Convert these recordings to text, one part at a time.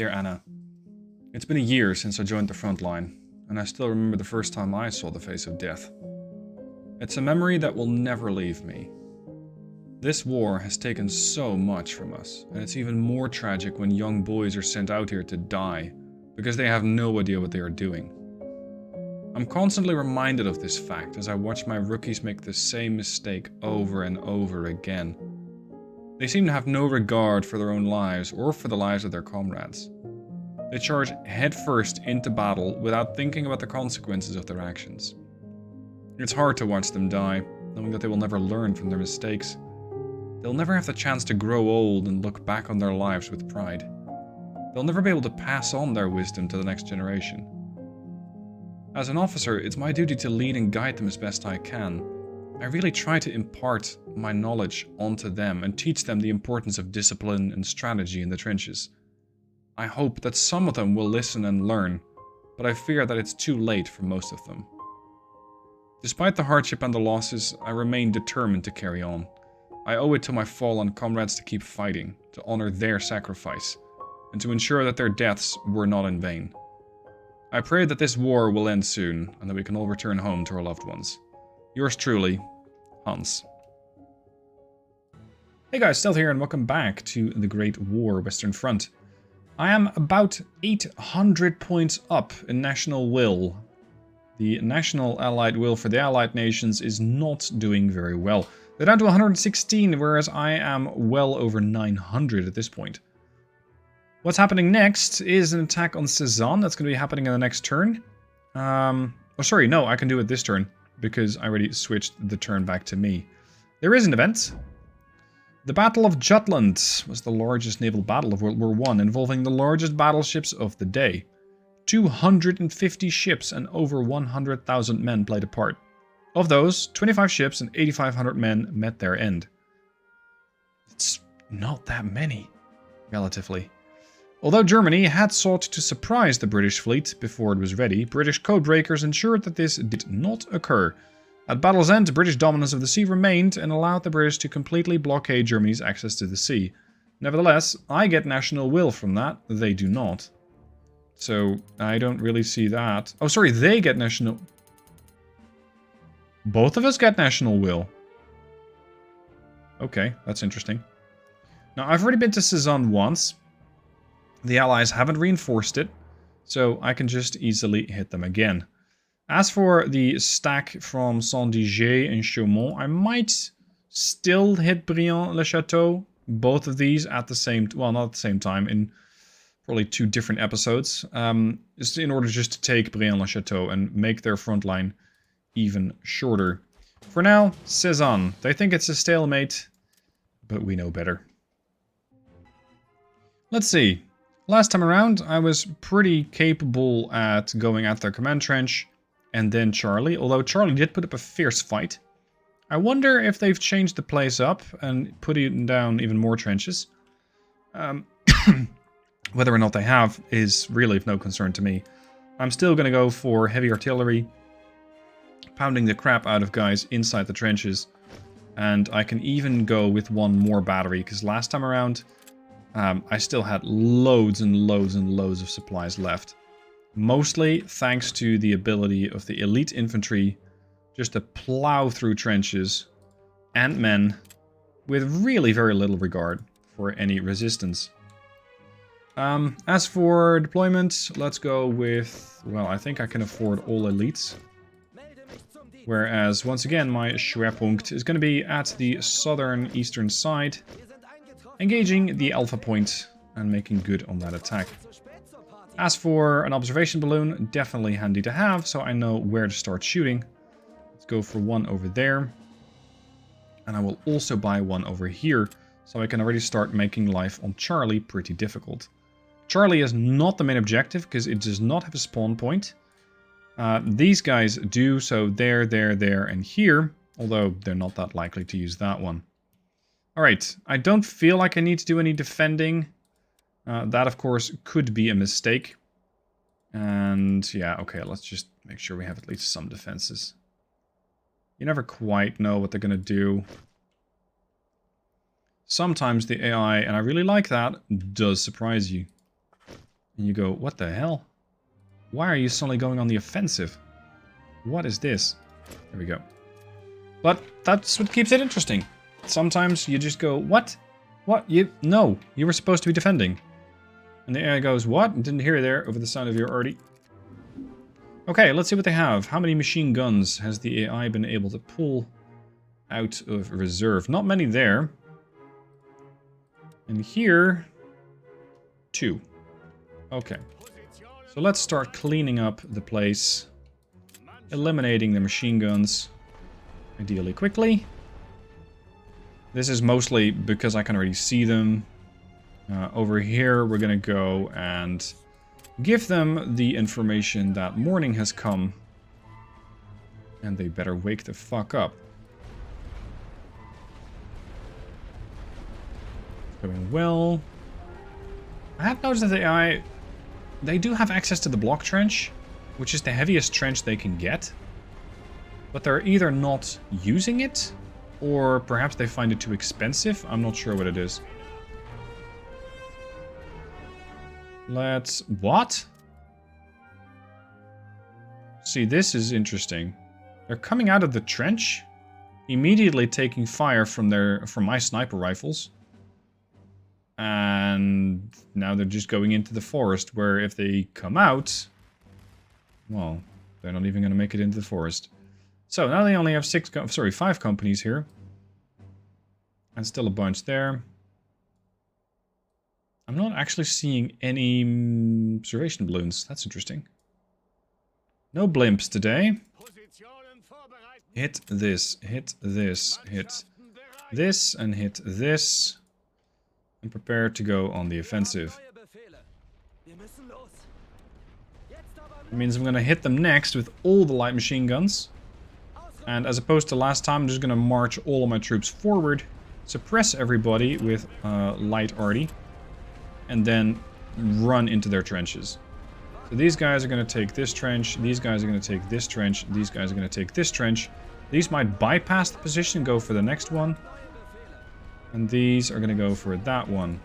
Dear Anna, it's been a year since I joined the front line, and I still remember the first time I saw the face of death. It's a memory that will never leave me. This war has taken so much from us, and it's even more tragic when young boys are sent out here to die, because they have no idea what they are doing. I'm constantly reminded of this fact as I watch my rookies make the same mistake over and over again. They seem to have no regard for their own lives or for the lives of their comrades. They charge headfirst into battle without thinking about the consequences of their actions. It's hard to watch them die, knowing that they will never learn from their mistakes. They'll never have the chance to grow old and look back on their lives with pride. They'll never be able to pass on their wisdom to the next generation. As an officer, it's my duty to lead and guide them as best I can. I really try to impart my knowledge onto them and teach them the importance of discipline and strategy in the trenches. I hope that some of them will listen and learn, but I fear that it's too late for most of them. Despite the hardship and the losses, I remain determined to carry on. I owe it to my fallen comrades to keep fighting, to honor their sacrifice, and to ensure that their deaths were not in vain. I pray that this war will end soon, and that we can all return home to our loved ones. Yours truly, Hans. Hey guys, Stealth here, and welcome back to the Great War Western Front. I am about 800 points up in national will. The national allied will for the allied nations is not doing very well. They're down to 116, whereas I am well over 900 at this point. What's happening next is an attack on Cezanne. That's going to be happening in the next turn. Oh, sorry, no, I can do it this turn, because I already switched the turn back to me. There is an event. The Battle of Jutland was the largest naval battle of World War I, involving the largest battleships of the day. 250 ships and over 100,000 men played a part. Of those, 25 ships and 8,500 men met their end. It's not that many, relatively. Although Germany had sought to surprise the British fleet before it was ready, British codebreakers ensured that this did not occur. At battle's end, British dominance of the sea remained and allowed the British to completely blockade Germany's access to the sea. Nevertheless, I get national will from that, they do not. So, I don't really see that. Oh, sorry, they get national... Both of us get national will. Okay, that's interesting. Now, I've already been to Cezanne once. The Allies haven't reinforced it, so I can just easily hit them again. As for the stack from Saint-Dizier and Chaumont, I might still hit Briand-le-Château. Both of these at the same... Well, not at the same time, in probably two different episodes. Just in order just to take Briand-le-Château and make their front line even shorter. For now, Cezanne. They think it's a stalemate, but we know better. Let's see. Last time around, I was pretty capable at going at their command trench, and then Charlie, although Charlie did put up a fierce fight. I wonder if they've changed the place up and put down even more trenches. Whether or not they have is really of no concern to me. I'm still going to go for heavy artillery, pounding the crap out of guys inside the trenches, and I can even go with one more battery, because last time around... I still had loads and loads and loads of supplies left. Mostly thanks to the ability of the elite infantry just to plow through trenches and men with really very little regard for any resistance. As for deployment, let's go with... Well, I think I can afford all elites. Whereas, once again, my Schwerpunkt is going to be at the southern eastern side, engaging the Alpha Point and making good on that attack. As for an observation balloon, definitely handy to have, so I know where to start shooting. Let's go for one over there. And I will also buy one over here, so I can already start making life on Charlie pretty difficult. Charlie is not the main objective, because it does not have a spawn point. These guys do, so there, and here, although they're not that likely to use that one. Alright, I don't feel like I need to do any defending. That, of course, could be a mistake. And, yeah, okay, let's just make sure we have at least some defenses. You never quite know what they're going to do. Sometimes the AI, and I really like that, does surprise you. And you go, what the hell? Why are you suddenly going on the offensive? What is this? There we go. But that's what keeps it interesting. Sometimes you just go, what? What? No, you were supposed to be defending. And the AI goes, what? Didn't hear you there over the sound of your arty. Okay, let's see what they have. How many machine guns has the AI been able to pull out of reserve? Not many there. And here, 2. Okay. So let's start cleaning up the place. Eliminating the machine guns. Ideally quickly. This is mostly because I can already see them. Over here, we're going to go and give them the information that morning has come. And they better wake the fuck up. Going well. I have noticed that the AI, they do have access to the block trench, which is the heaviest trench they can get. But they're either not using it, or perhaps they find it too expensive. I'm not sure what it is. What? See, this is interesting. They're coming out of the trench, immediately taking fire from my sniper rifles. And now they're just going into the forest, where if they come out, well, they're not even going to make it into the forest. So now they only have 5 companies here. And still a bunch there. I'm not actually seeing any observation balloons. That's interesting. No blimps today. Hit this, hit this, hit this, and hit this. And prepare to go on the offensive. That means I'm going to hit them next with all the light machine guns. And as opposed to last time, I'm just going to march all of my troops forward. Suppress everybody with light arty. And then run into their trenches. So these guys are going to take this trench. These guys are going to take this trench. These guys are going to take this trench. These might bypass the position and go for the next one. And these are going to go for that one.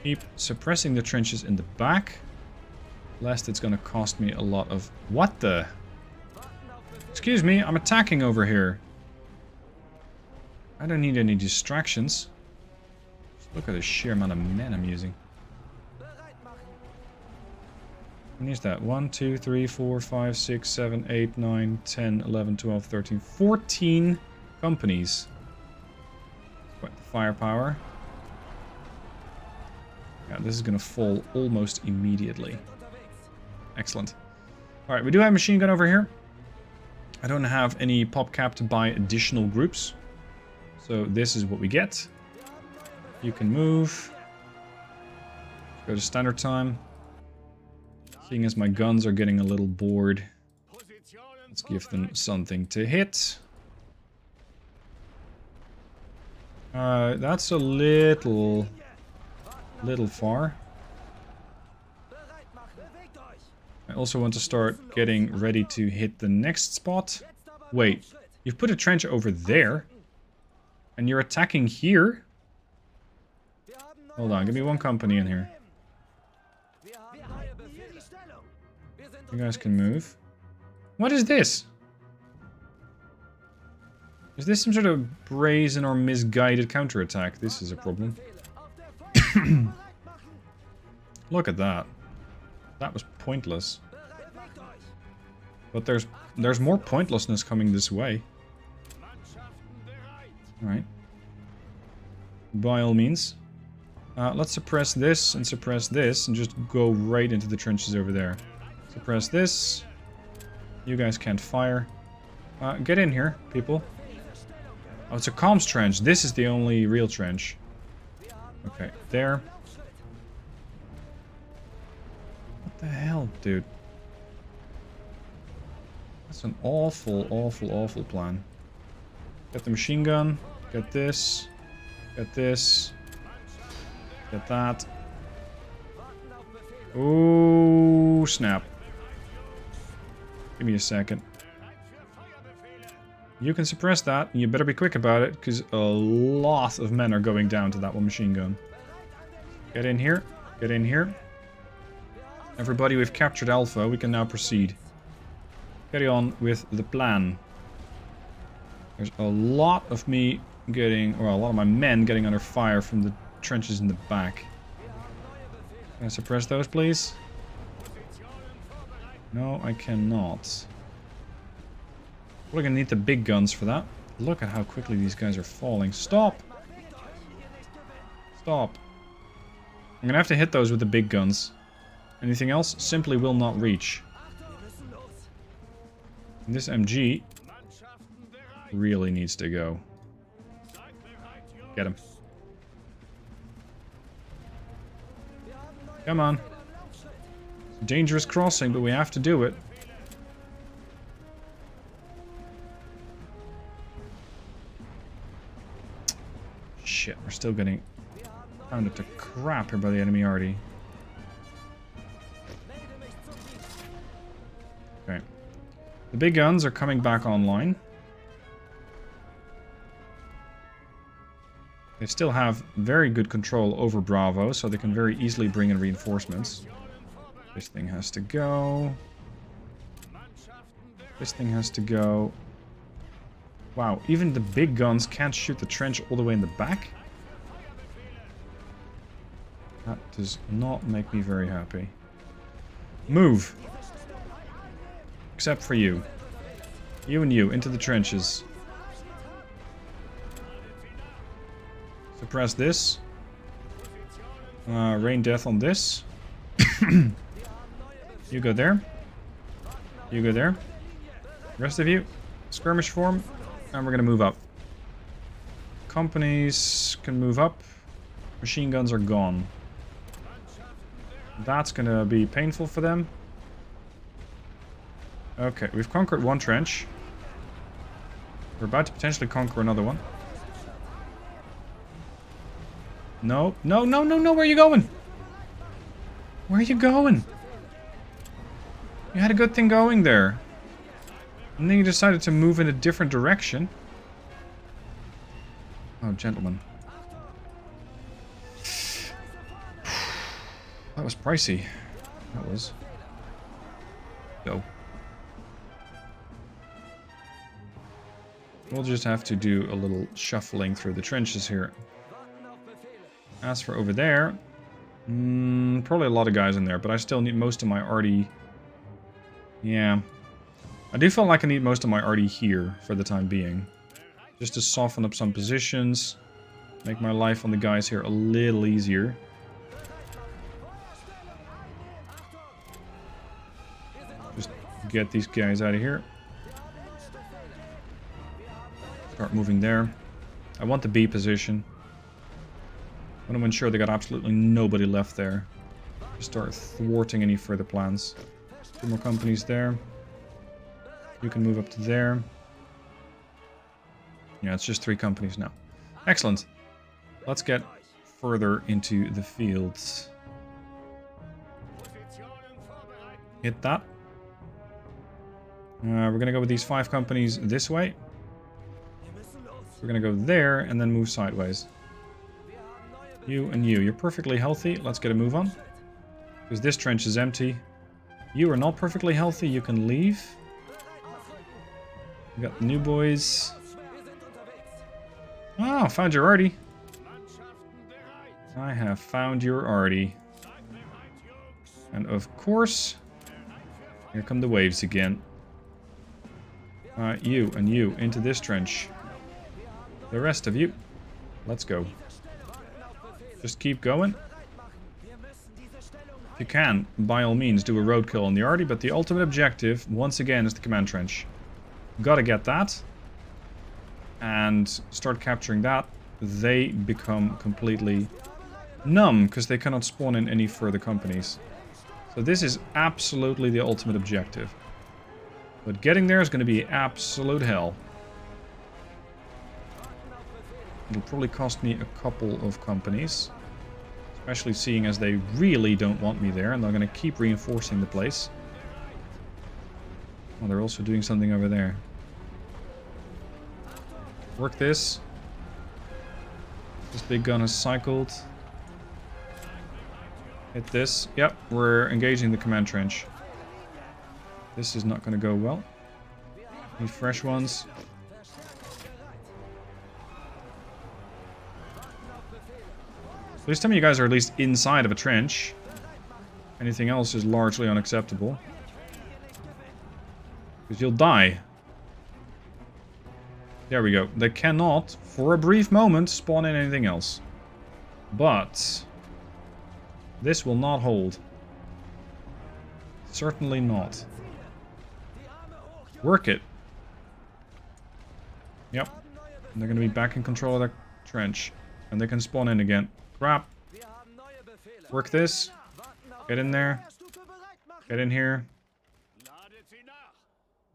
Keep suppressing the trenches in the back. Lest it's going to cost me a lot of... What the... Excuse me, I'm attacking over here. I don't need any distractions. Just look at the sheer amount of men I'm using. And here's that. 1, 2, 3, 4, 5, 6, 7, 8, 9, 10, 11, 12, 13, 14 companies. Quite the firepower. Yeah, this is going to fall almost immediately. Excellent. Alright, we do have a machine gun over here. I don't have any pop cap to buy additional groups. So this is what we get. You can move. Go to standard time. Seeing as my guns are getting a little bored. Let's give them something to hit. That's a little far. I also want to start getting ready to hit the next spot. Wait, you've put a trench over there? And you're attacking here? Hold on, give me one company in here. You guys can move. What is this? Is this some sort of brazen or misguided counterattack? This is a problem. Look at that. That was pointless. But there's more pointlessness coming this way. Alright. By all means. Let's suppress this and just go right into the trenches over there. Suppress this. You guys can't fire. Get in here, people. Oh, it's a comms trench. This is the only real trench. Okay, there. What the hell, dude? That's an awful, awful, awful plan. Get the machine gun. Get this. Get this. Get that. Oh, snap. Give me a second. You can suppress that, and you better be quick about it, because a lot of men are going down to that one machine gun. Get in here. Get in here. Everybody, we've captured Alpha. We can now proceed. Carry on with the plan. There's a lot of me getting, or a lot of my men getting under fire from the trenches in the back. Can I suppress those, please? No, I cannot. We're gonna need the big guns for that. Look at how quickly these guys are falling. Stop! Stop. I'm gonna have to hit those with the big guns. Anything else simply will not reach. And this MG really needs to go. Get him. Come on. It's a dangerous crossing, but we have to do it. Shit, we're still getting pounded to crap here by the enemy arty. Okay. The big guns are coming back online. They still have very good control over Bravo, so they can very easily bring in reinforcements. This thing has to go. This thing has to go. Wow, even the big guns can't shoot the trench all the way in the back? That does not make me very happy. Move! Except for you. You and you, into the trenches. Suppress this. Rain death on this. You go there. You go there. Rest of you, skirmish form. And we're gonna move up. Companies can move up. Machine guns are gone. That's gonna be painful for them. Okay, we've conquered one trench. We're about to potentially conquer another one. No, no, no, no, no, where are you going? Where are you going? You had a good thing going there. And then you decided to move in a different direction. Oh, gentlemen. That was pricey. That was. Go. We'll just have to do a little shuffling through the trenches here. As for over there, probably a lot of guys in there, but I still need most of my arty. Yeah. I do feel like I need most of my arty here for the time being. Just to soften up some positions. Make my life on the guys here a little easier. Just get these guys out of here. Start moving there. I want the B position. I want to ensure they got absolutely nobody left there. Just start thwarting any further plans. 2 more companies there. You can move up to there. Yeah, it's just 3 companies now. Excellent. Let's get further into the fields. Hit that. We're going to go with these 5 companies this way. We're going to go there and then move sideways. You and you. You're perfectly healthy. Let's get a move on. Because this trench is empty. You are not perfectly healthy. You can leave. We got the new boys. Ah, found your arty. I have found your arty. And of course, here come the waves again. You and you into this trench. The rest of you, let's go. Just keep going. If you can, by all means, do a roadkill on the arty, but the ultimate objective, once again, is the command trench. Gotta get that. And start capturing that. They become completely numb, because they cannot spawn in any further companies. So this is absolutely the ultimate objective. But getting there is going to be absolute hell. It'll probably cost me a couple of companies. Especially seeing as they really don't want me there, and they're going to keep reinforcing the place. Oh, they're also doing something over there. Work this. This big gun has cycled. Hit this. Yep, we're engaging the command trench. This is not going to go well. Need fresh ones. Please tell me you guys are at least inside of a trench. Anything else is largely unacceptable. Because you'll die. There we go. They cannot, for a brief moment, spawn in anything else. But this will not hold. Certainly not. Work it. Yep. And they're going to be back in control of that trench. And they can spawn in again. Crap. Work this. Get in there. Get in here.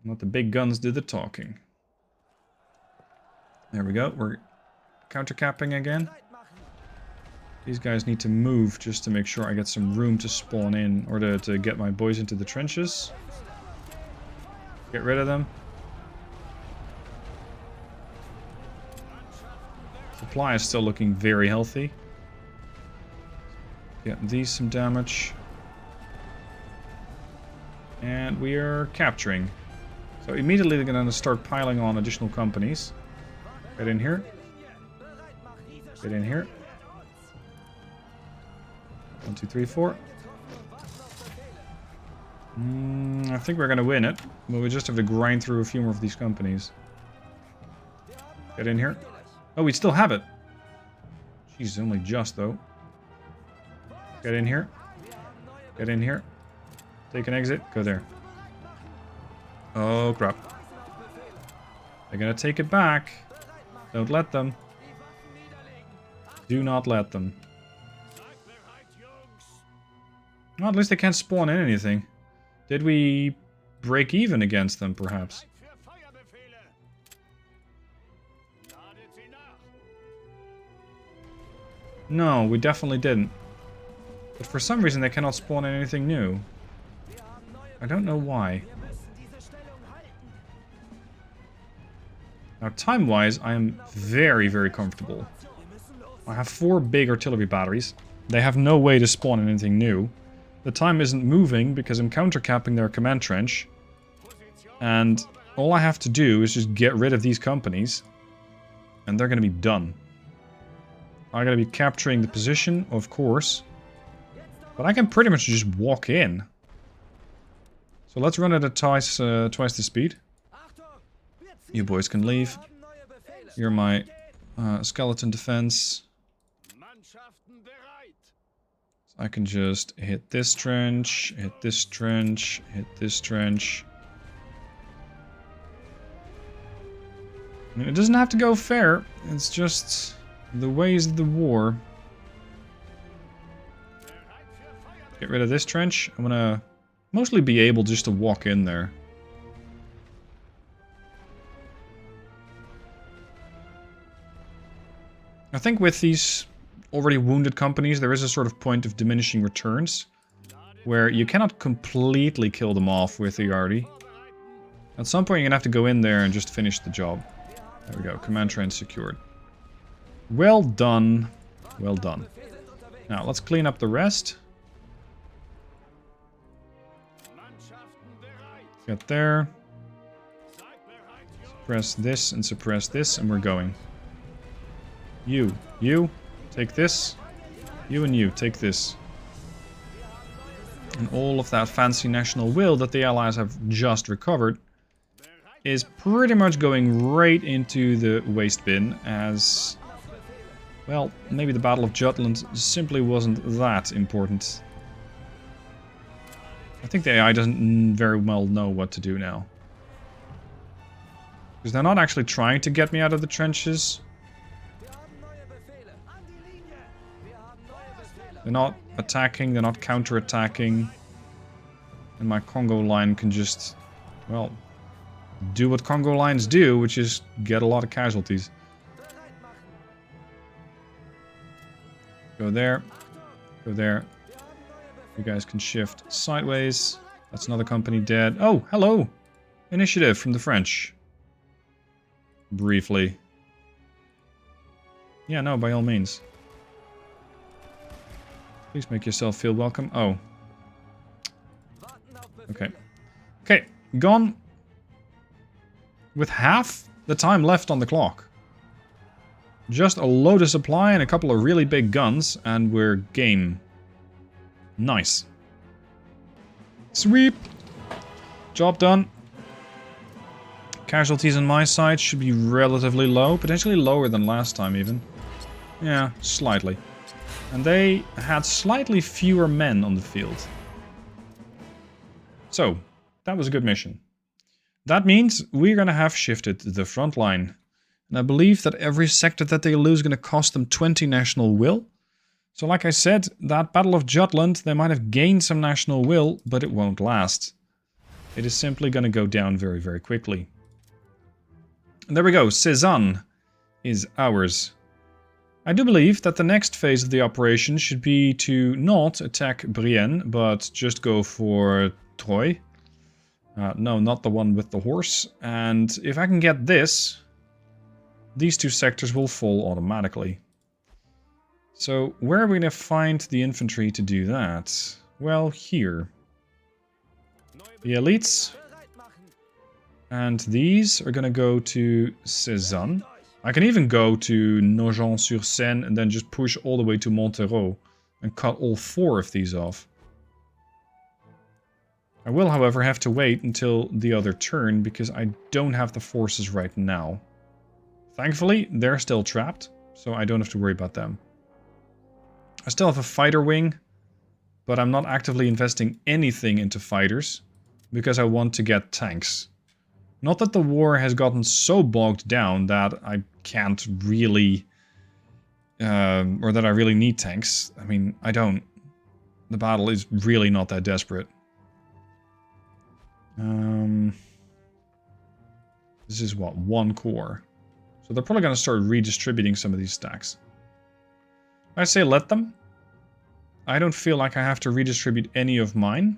Let the big guns do the talking. There we go. We're counter-capping again. These guys need to move just to make sure I get some room to spawn in, or to get my boys into the trenches. Get rid of them. Supply is still looking very healthy. Get these some damage. And we are capturing. So immediately they're going to start piling on additional companies. Get in here. Get in here. 1, 2, 3, 4. I think we're going to win it. But we just have to grind through a few more of these companies. Get in here. Oh, we still have it. Jeez, only just though. Get in here. Get in here. Take an exit. Go there. Oh, crap. They're going to take it back. Don't let them. Do not let them. Well, at least they can't spawn in anything. Did we break even against them, perhaps? No, we definitely didn't. But for some reason they cannot spawn in anything new. I don't know why. Now, time-wise, I am very, very comfortable. I have 4 big artillery batteries. They have no way to spawn in anything new. The time isn't moving because I'm counter-capping their command trench. And all I have to do is just get rid of these companies. And they're going to be done. I'm going to be capturing the position, of course. But I can pretty much just walk in. So let's run it at twice the speed. You boys can leave. You're my skeleton defense. So I can just hit this trench, hit this trench, hit this trench. I mean, it doesn't have to go fair. It's just the ways of the war. Get rid of this trench. I'm gonna mostly be able just to walk in there. I think with these already wounded companies, there is a sort of point of diminishing returns, where you cannot completely kill them off with the arty. At some point, you're going to have to go in there and just finish the job. There we go. Command train secured. Well done. Well done. Now, let's clean up the rest. Get there. Suppress this and suppress this, and we're going. You, take this. You and you, take this. And all of that fancy national will that the Allies have just recovered is pretty much going right into the waste bin as... Well, maybe the Battle of Jutland simply wasn't that important. I think the AI doesn't very well know what to do now. Because they're not actually trying to get me out of the trenches. They're not attacking, they're not counter-attacking. And my Congo line can just, well, do what Congo lines do, which is get a lot of casualties. Go there. Go there. You guys can shift sideways. That's another company dead. Oh, hello! Initiative from the French. Briefly. Yeah, no, by all means. Please make yourself feel welcome. Oh. Okay. Okay, gone with half the time left on the clock. Just a load of supply and a couple of really big guns, and we're game. Nice. Sweep! Job done. Casualties on my side should be relatively low, potentially lower than last time even. Yeah, slightly. And they had slightly fewer men on the field. So, that was a good mission. That means we're gonna have shifted the front line. And I believe that every sector that they lose is gonna cost them 20 national will. So like I said, that Battle of Jutland, they might have gained some national will, but it won't last. It is simply gonna go down very, very quickly. And there we go, Cézanne is ours. I do believe that the next phase of the operation should be to not attack Brienne, but just go for Troyes. No, not the one with the horse. And if I can get this, these two sectors will fall automatically. So where are we going to find the infantry to do that? Well, here. The elites. And these are going to go to Cézanne. I can even go to Nogent-sur-Seine and then just push all the way to Montereau and cut all 4 of these off. I will, however, have to wait until the other turn because I don't have the forces right now. Thankfully, they're still trapped, so I don't have to worry about them. I still have a fighter wing, but I'm not actively investing anything into fighters because I want to get tanks. Not that the war has gotten so bogged down that I can't really... or that I really need tanks. I mean, I don't. The battle is really not that desperate. This is what, 1 core. So they're probably going to start redistributing some of these stacks. I say let them. I don't feel like I have to redistribute any of mine.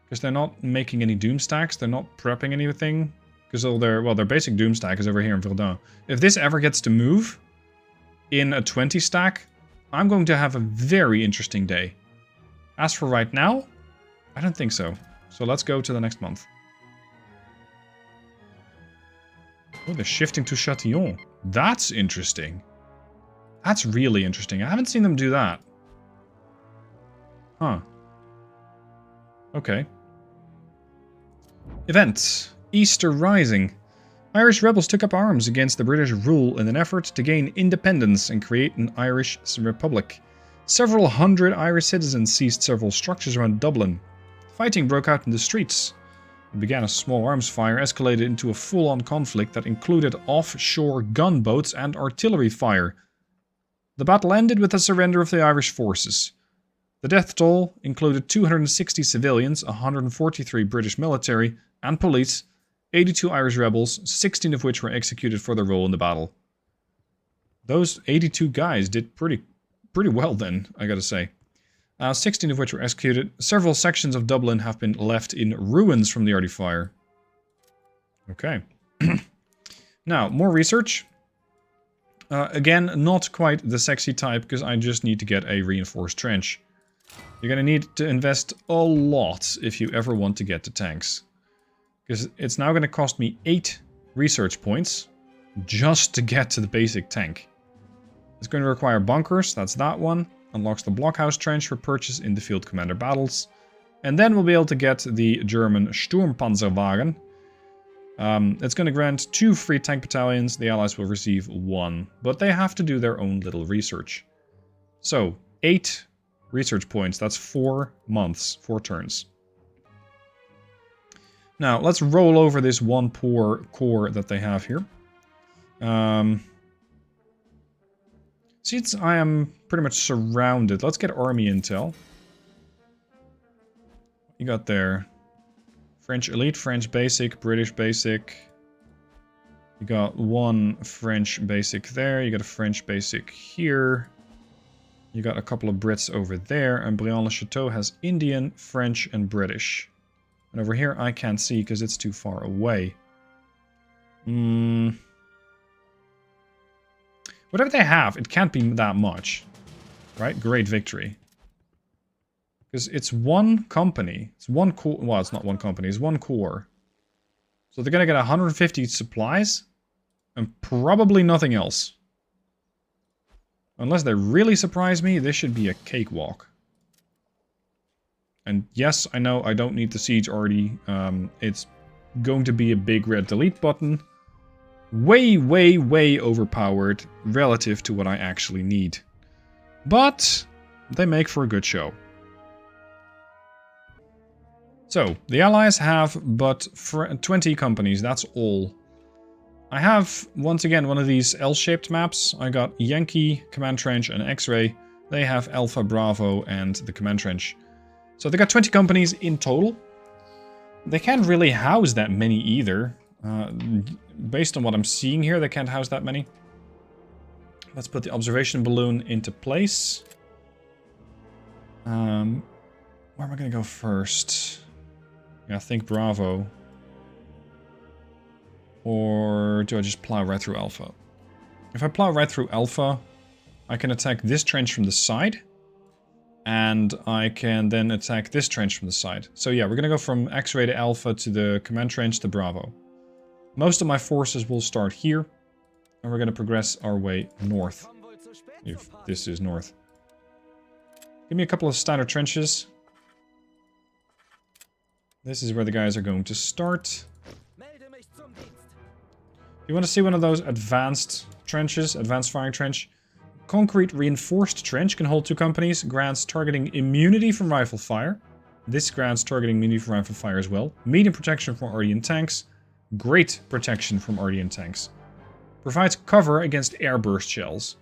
Because they're not making any doom stacks, they're not prepping anything. Because all their, well, their basic doom stack is over here in Verdun. If this ever gets to move in a 20 stack, I'm going to have a very interesting day. As for right now, I don't think so. So let's go to the next month. Oh, they're shifting to Châtillon. That's interesting. That's really interesting. I haven't seen them do that. Huh. Okay. Events. Easter Rising. Irish rebels took up arms against the British rule in an effort to gain independence and create an Irish republic. Several hundred Irish citizens seized several structures around Dublin. Fighting broke out in the streets. It began as small arms fire, escalated into a full-on conflict that included offshore gunboats and artillery fire. The battle ended with the surrender of the Irish forces. The death toll included 260 civilians, 143 British military and police, 82 Irish rebels, 16 of which were executed for their role in the battle. Those 82 guys did pretty well then, I gotta say. 16 of which were executed. Several sections of Dublin have been left in ruins from the early fire. Okay. Now, more research. Again, not quite the sexy type, because I just need to get a reinforced trench. You're gonna need to invest a lot if you ever want to get to tanks. Because it's now gonna cost me 8 research points just to get to the basic tank. It's going to require bunkers, that's that one. Unlocks the blockhouse trench for purchase in the field commander battles. And then we'll be able to get the German Sturmpanzerwagen. It's going to grant 2 free tank battalions, the allies will receive 1. But they have to do their own little research. So, 8 research points, that's 4 months, 4 turns. Now, let's roll over this one poor core that they have here. Since I am pretty much surrounded, let's get army intel. You got there French elite, French basic, British basic. You got 1 French basic there, you got a French basic here. You got a couple of Brits over there, and Briand-le-Château has Indian, French, and British. And over here I can't see because it's too far away. Whatever they have, it can't be that much. Right? Great victory. Because it's one company. It's one core. Well, it's not one company. It's one core. So they're going to get 150 supplies. And probably nothing else. Unless they really surprise me, this should be a cakewalk. And yes, I know I don't need the siege already. It's going to be a big red delete button. Way, way, way overpowered relative to what I actually need. But they make for a good show. So, the Allies have but 20 companies, that's all. I have, once again, one of these L-shaped maps. I got Yankee, Command Trench, and X-Ray. They have Alpha, Bravo, and the Command Trench. So they got 20 companies in total. They can't really house that many either. Based on what I'm seeing here, they can't house that many. Let's put the observation balloon into place. Where am I going to go first? Yeah, I think Bravo. Or do I just plow right through Alpha? If I plow right through Alpha, I can attack this trench from the side. And I can then attack this trench from the side. So yeah, we're going to go from X-Ray to Alpha to the Command Trench to Bravo. Most of my forces will start here. And we're going to progress our way north. If this is north. Give me a couple of standard trenches. This is where the guys are going to start. You want to see one of those advanced trenches, advanced firing trench? Concrete reinforced trench can hold 2 companies, grants targeting immunity from rifle fire. This grants targeting immunity from rifle fire as well. Medium protection from RD tanks. Great protection from RD tanks. Provides cover against airburst shells.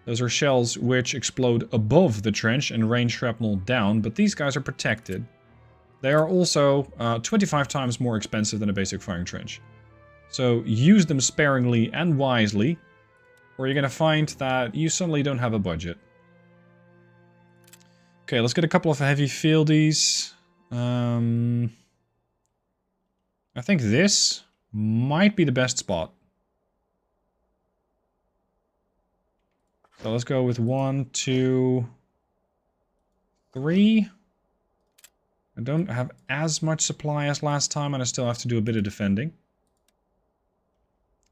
Those are shells which explode above the trench and rain shrapnel down, but these guys are protected. They are also 25 times more expensive than a basic firing trench. So use them sparingly and wisely, or you're going to find that you suddenly don't have a budget. Okay, let's get a couple of heavy fieldies. I think this might be the best spot. So let's go with 1, 2, 3. I don't have as much supply as last time, and I still have to do a bit of defending.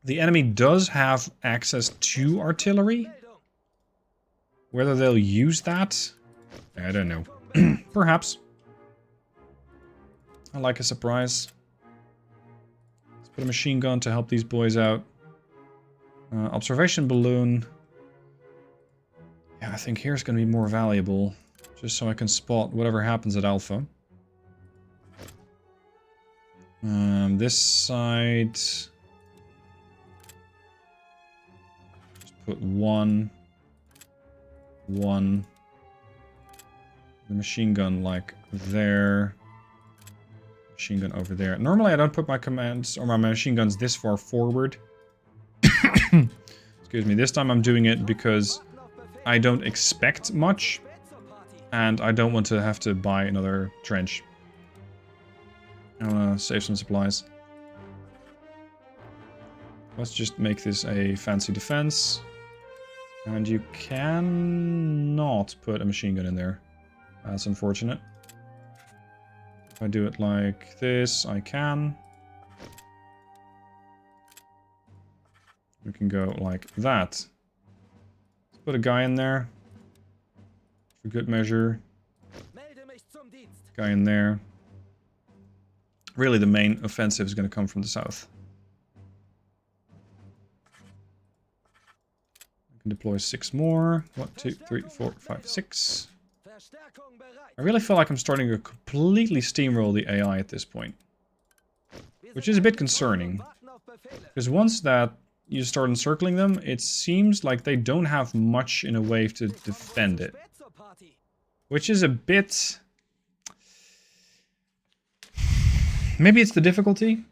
The enemy does have access to artillery. Whether they'll use that, I don't know. Perhaps. I like a surprise. Let's put a machine gun to help these boys out. Observation balloon. Yeah, I think here's going to be more valuable. Just so I can spot whatever happens at Alpha. This side... Just put 1. The machine gun like there. Machine gun over there. Normally I don't put my commands or my machine guns this far forward. Excuse me. This time I'm doing it because I don't expect much. And I don't want to have to buy another trench. I want to save some supplies. Let's just make this a fancy defense. And you cannot put a machine gun in there. That's unfortunate. If I do it like this, I can. We can go like that. Let's put a guy in there. For good measure. Guy in there. Really, the main offensive is going to come from the south. I can deploy 6 more. 1, 2, 3, 4, 5, 6. I really feel like I'm starting to completely steamroll the AI at this point. Which is a bit concerning. Because once that you start encircling them, it seems like they don't have much in a way to defend it. Which is a bit... Maybe it's the difficulty.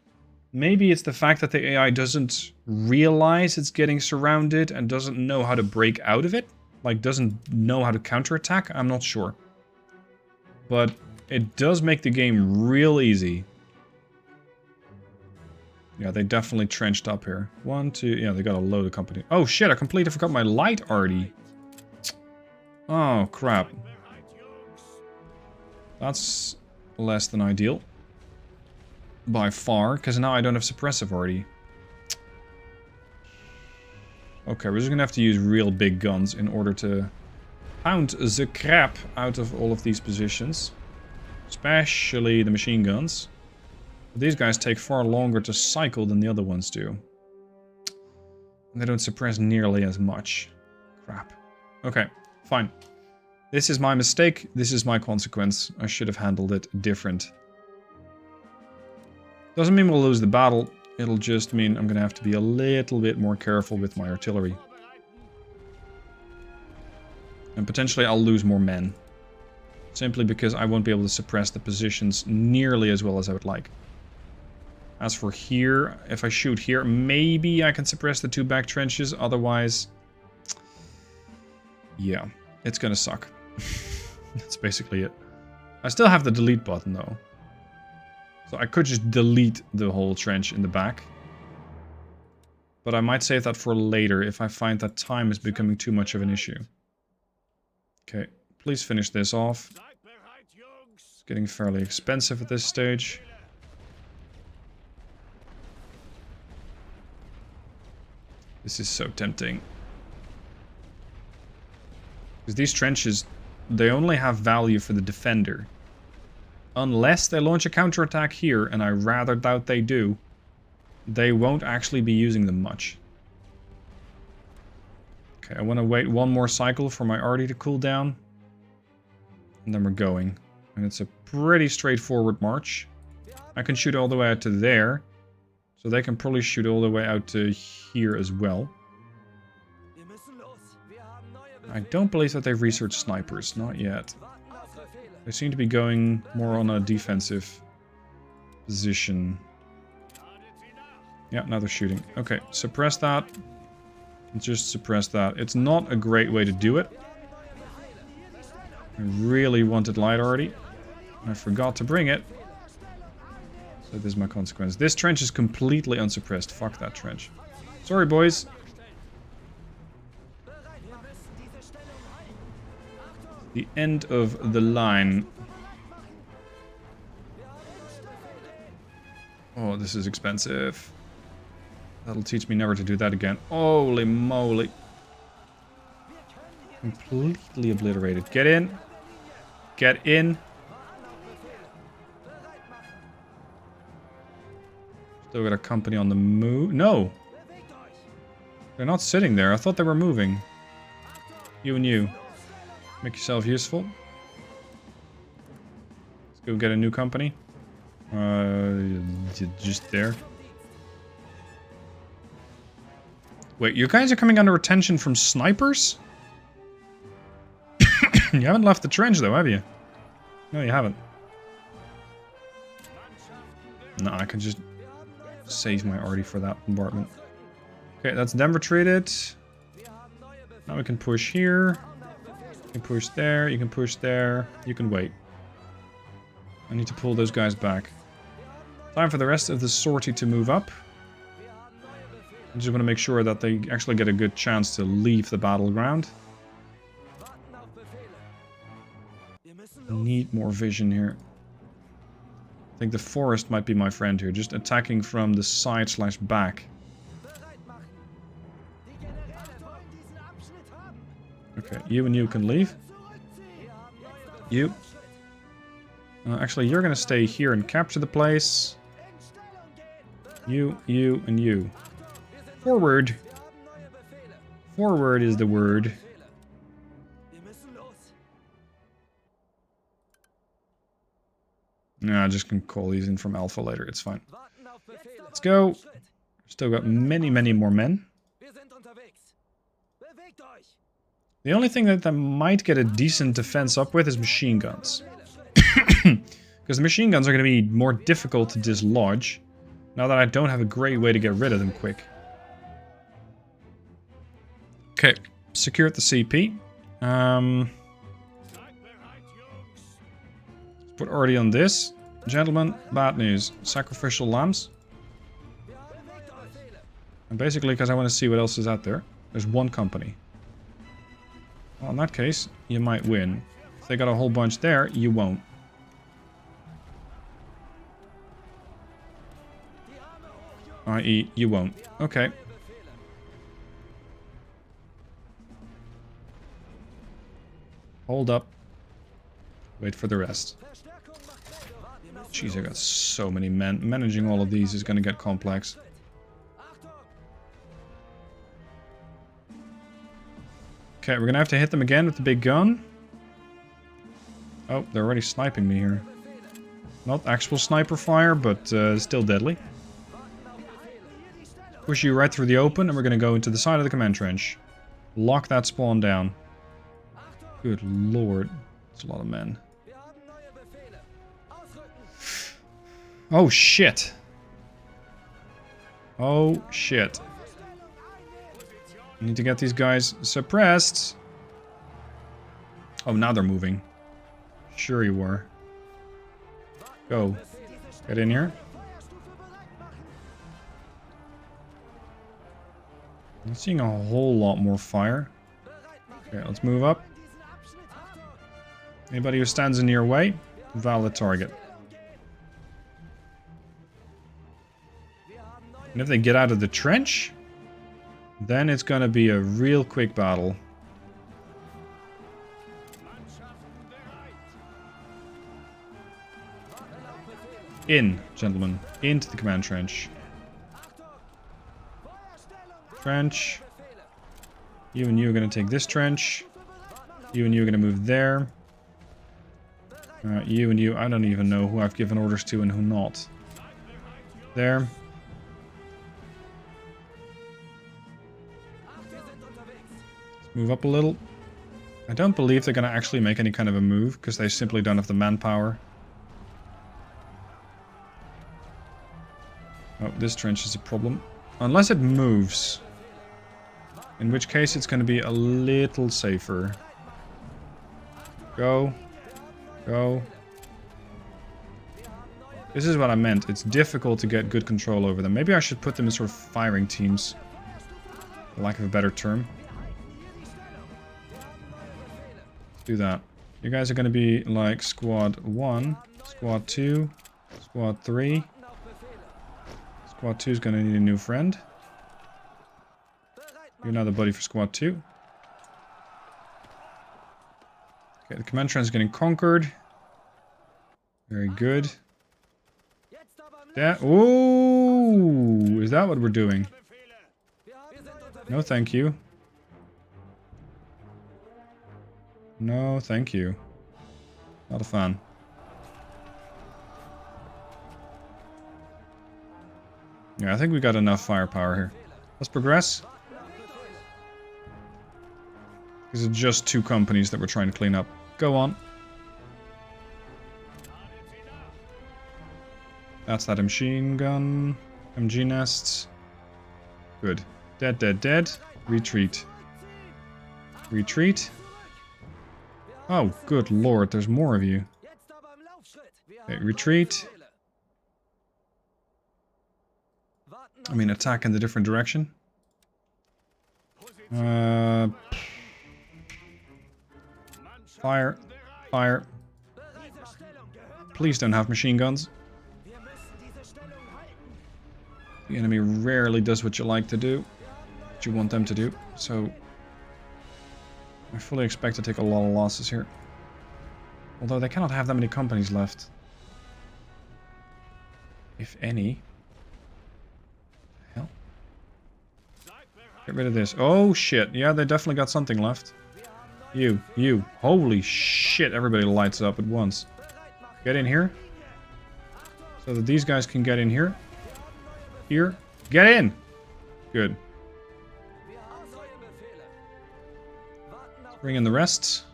Maybe it's the fact that the AI doesn't realize it's getting surrounded and doesn't know how to break out of it. Like, doesn't know how to counterattack. I'm not sure. But it does make the game real easy. Yeah, they definitely trenched up here. 1, 2... Yeah, they got a load of company. Oh, shit, I completely forgot my light already. Oh, crap. That's less than ideal. By far, because now I don't have suppressive already. Okay, we're just gonna have to use real big guns in order to pound the crap out of all of these positions. Especially the machine guns. But these guys take far longer to cycle than the other ones do. And they don't suppress nearly as much. Crap. Okay, fine. This is my mistake. This is my consequence. I should have handled it different. Doesn't mean we'll lose the battle. It'll just mean I'm going to have to be a little bit more careful with my artillery. And potentially I'll lose more men. Simply because I won't be able to suppress the positions nearly as well as I would like. As for here, if I shoot here, maybe I can suppress the 2 back trenches. Otherwise, yeah, it's going to suck. That's basically it. I still have the delete button though. So I could just delete the whole trench in the back. But I might save that for later if I find that time is becoming too much of an issue. Okay, please finish this off. It's getting fairly expensive at this stage. This is so tempting. Because these trenches, they only have value for the defender. Unless they launch a counterattack here, and I rather doubt they do, they won't actually be using them much. Okay, I want to wait one more cycle for my arty to cool down. And then we're going. And it's a pretty straightforward march. I can shoot all the way out to there. So they can probably shoot all the way out to here as well. I don't believe that they've researched snipers, not yet. They seem to be going more on a defensive position. Yeah, now they're shooting. Okay, suppress that. Just suppress that. It's not a great way to do it. I really wanted light already. I forgot to bring it. So this is my consequence. This trench is completely unsuppressed. Fuck that trench. Sorry, boys. The end of the line. Oh, this is expensive. That'll teach me never to do that again. Holy moly. Completely obliterated. Get in. Get in. Still got a company on the move. No. They're not sitting there. I thought they were moving. You and you. Make yourself useful. Let's go get a new company. Just there. Wait, you guys are coming under attention from snipers? You haven't left the trench though, have you? No, you haven't. No, I can just save my arty for that bombardment. Okay, that's them retreated. Now we can push here. You can push there, you can push there. You can wait. I need to pull those guys back. Time for the rest of the sortie to move up. I just want to make sure that they actually get a good chance to leave the battleground. I need more vision here. I think the forest might be my friend here, just attacking from the side / back. Okay, you and you can leave. You. Actually, you're gonna stay here and capture the place. You, and you. Forward. Forward is the word. No, I just can call these in from Alpha later. It's fine. Let's go. Still got many, many more men. The only thing that I might get a decent defense up with is machine guns. Because the machine guns are going to be more difficult to dislodge. Now that I don't have a great way to get rid of them quick. Okay, secure the CP. Put already on this. Gentlemen, bad news. Sacrificial lambs. And basically because I want to see what else is out there. There's one company. Well, in that case, you might win. If they got a whole bunch there, you won't. I.e., you won't. Okay. Hold up. Wait for the rest. Jeez, I got so many men. Managing all of these is going to get complex. Okay, we're going to have to hit them again with the big gun. Oh, they're already sniping me here. Not actual sniper fire, but still deadly. Push you right through the open, and we're going to go into the side of the command trench. Lock that spawn down. Good lord. That's a lot of men. Oh, shit. Oh, shit. I need to get these guys suppressed. Oh, now they're moving. Sure you were. Go. Get in here. I'm seeing a whole lot more fire. Okay, let's move up. Anybody who stands in your way, valid target. And if they get out of the trench, then it's gonna be a real quick battle. In, gentlemen. Into the command trench. Trench. You and you are going to take this trench. You and you are going to move there. You and you, I don't even know who I've given orders to and who not. There. Let's move up a little. I don't believe they're going to actually make any kind of a move, because they simply don't have the manpower. Oh, this trench is a problem. Unless it moves. In which case it's going to be a little safer. Go. Go. This is what I meant. It's difficult to get good control over them. Maybe I should put them in sort of firing teams. For lack of a better term. Let's do that. You guys are going to be like Squad 1, Squad 2, Squad 3. Squad 2 is going to need a new friend. You're another buddy for Squad 2. Okay, the command trench is getting conquered. Very good. Yeah. Ooh, is that what we're doing? No, thank you. No, thank you. Not a fan. Yeah, I think we got enough firepower here. Let's progress. These are just two companies that we're trying to clean up. Go on. That's that machine gun. MG nests. Good. Dead, dead, dead. Retreat. Retreat. Oh, good lord, there's more of you. Okay, retreat. I mean, attack in the different direction. Fire. Fire. Please don't have machine guns. The enemy rarely does what you like to do. What you want them to do. So, I fully expect to take a lot of losses here. Although they cannot have that many companies left. If any. Hell. Get rid of this. Oh shit. Yeah, they definitely got something left. You. Holy shit, everybody lights up at once. Get in here. So that these guys can get in here. Here. Get in! Good. Let's bring in the rest.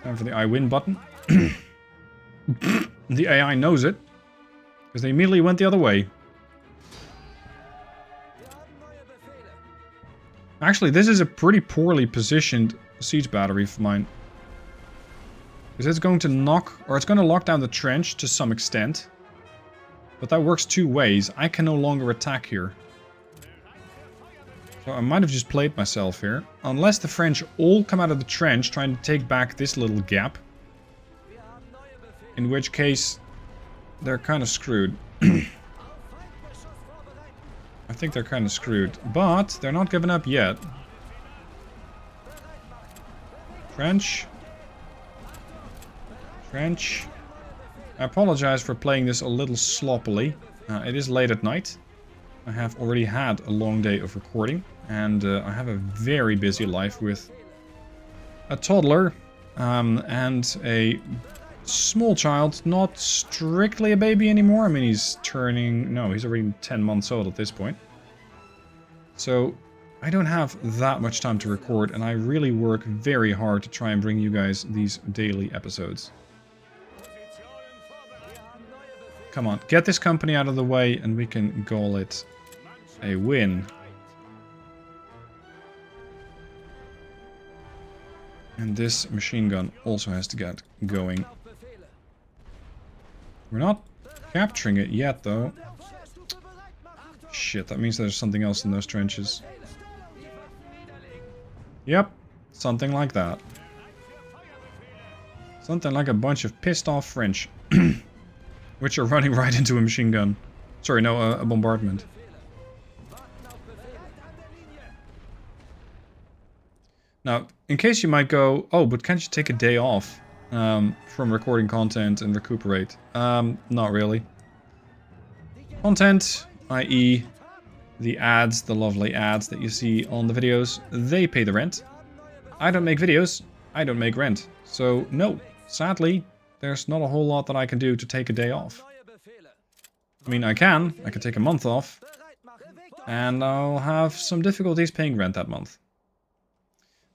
Time for the I win button. The AI knows it. Because they immediately went the other way. Actually, this is a pretty poorly positioned siege battery of mine. Because it's going to knock, or it's going to lock down the trench to some extent. But that works two ways. I can no longer attack here. So I might have just played myself here. Unless the French all come out of the trench trying to take back this little gap. In which case, they're kind of screwed. I think they're kind of screwed. But they're not giving up yet. Trench. Trench. I apologize for playing this a little sloppily. It is late at night. I have already had a long day of recording. And I have a very busy life with a toddler and a small child. Not strictly a baby anymore. I mean, he's turning... No, he's already 10 months old at this point. So I don't have that much time to record. And I really work very hard to try and bring you guys these daily episodes. Come on, get this company out of the way and we can call it a win. And this machine gun also has to get going. We're not capturing it yet, though. Shit, that means there's something else in those trenches. Yep, something like that. Something like a bunch of pissed off French. Which are running right into a machine gun. Sorry, no, a bombardment. Now, in case you might go, oh, but can't you take a day off from recording content and recuperate? Not really. Content, i.e. the ads, the lovely ads that you see on the videos, they pay the rent. I don't make videos, I don't make rent. So, no, sadly, there's not a whole lot that I can do to take a day off. I mean, I can take a month off, and I'll have some difficulties paying rent that month.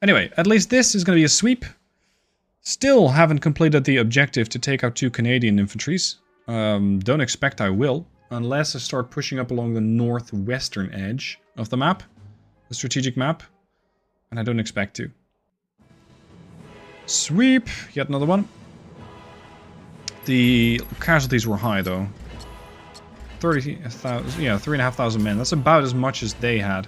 Anyway, at least this is going to be a sweep. Still haven't completed the objective to take out 2 Canadian infantries. Don't expect I will, unless I start pushing up along the northwestern edge of the map, the strategic map, and I don't expect to. Sweep, yet another one. The casualties were high though. 30,000, yeah, 3,500 men. That's about as much as they had.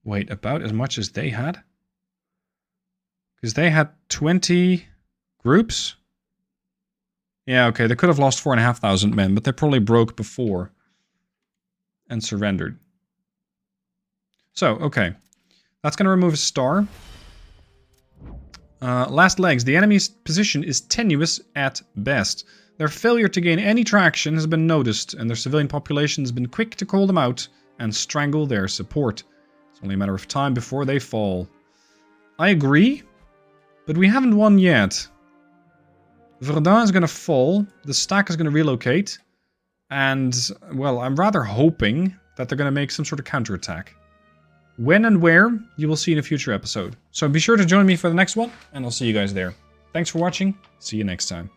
Wait, about as much as they had? Because they had 20 groups? Yeah, okay, they could have lost 4,500 men, but they probably broke before and surrendered. So, okay. That's going to remove a star. Last legs. The enemy's position is tenuous at best. Their failure to gain any traction has been noticed, and their civilian population has been quick to call them out and strangle their support. It's only a matter of time before they fall. I agree, but we haven't won yet. Verdun is going to fall, the stack is going to relocate, and, well, I'm rather hoping that they're going to make some sort of counterattack. When and where, you will see in a future episode. So be sure to join me for the next one, and I'll see you guys there. Thanks for watching, see you next time.